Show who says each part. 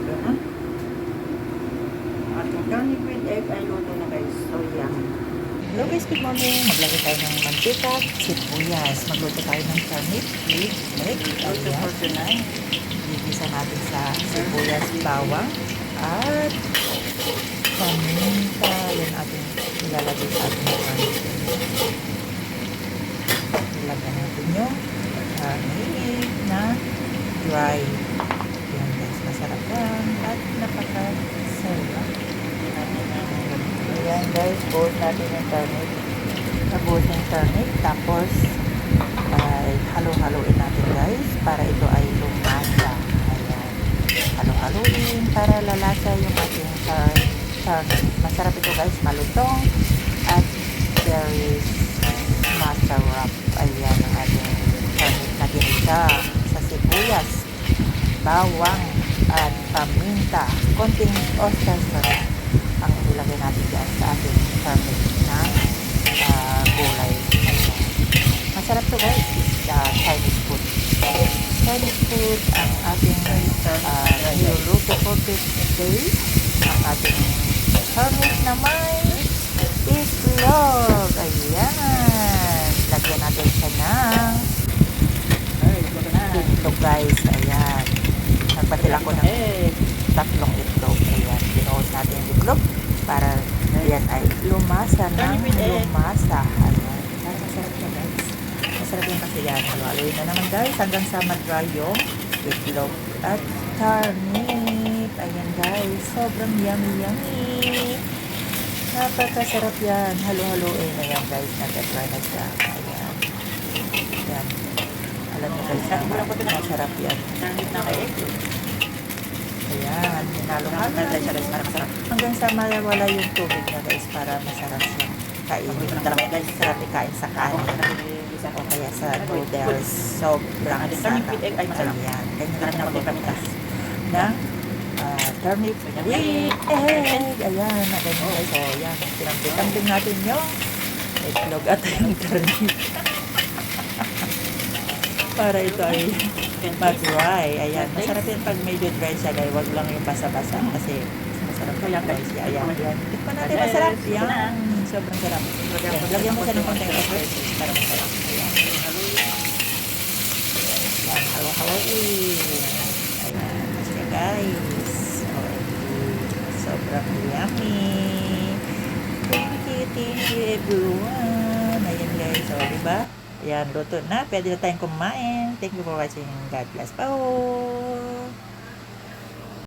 Speaker 1: luto na. At yung garlic with egg ay luto na guys. So, yan.
Speaker 2: Hello guys, good morning. Maglagay tayo ng mantika, sibuyas. Magluto tayo ng garlic with egg.
Speaker 1: Luto for tonight.
Speaker 2: Gigisa natin sa sibuyas, bawang, at paminta. Yan ating ilalagay sa ating garlic. Ilagay natin yung garlic na dry. Yan guys, masarap yan. At napaka-sarap. Ayan guys, buhos natin yung garlic. Nabuhos yung garlic. Tapos, ay halo-haloin natin guys para ito ay lumasa. Ayan. Halo-haloin para lalasa yung ating garlic. Masarap ito guys, malutong. At very masarap. Ayan ang ating garlic na ginisa sa sibuyas, bawang, at paminta. Konting oyster sauce ang ilagay natin dyan sa ating garlic na gulay. Ayan. Masarap to guys, Chinese food. Chinese food ang ating niluluto for today. Ang ating garlic na may itlog. Ayan. Lagyan natin siya ng itlog guys. Ayan. Nagpatil ako ng tatlong itlog. Ayan. Pinuhos natin yung itlog para yan ay lumasa ng lumasa. Ayan. Masarap na guys. Masarap yung kasi yan. Halo-haloyin na naman guys hanggang sa mag-dry yung itlog at turnip. Ayan guys. Sobrang yummy. Napakasarap yan. Halo-haloyin na yan guys. Nag-dry na siya. Ayan. Ayan. Alam niyo guys, masarap yan. Ayan. Hinalo-halo na siya guys para masarap. Hanggang sa mawala yung tubig niya guys para masarap siya kainin. Sarap ikain sa kanin. O kaya sa noodles. Sobrang sarap. Ayan. Ganyan lang ako pagkas na turnip with egg. Ayan. Ganyan guys. So, ayan. Tinamping natin yung itlog at yung turnip. Para ito ay mag-dry. Ayan. Masarap yun pag medyo dry siya guys. Wag lang yung basa-basa kasi masarap ko yung guys. Ayan. Tikman natin masarap. Ayan. Sobrang sarap. Lagyan mo siya ng konting pepper para masarap. Ayan. Ayan. Halo-haloin. Ayan. Sige guys. Sobrang yummy. Thank you everyone. Ayan guys. So, diba? Ayan, luto na. Pwede na tayong kumain. Thank you for watching. God bless po.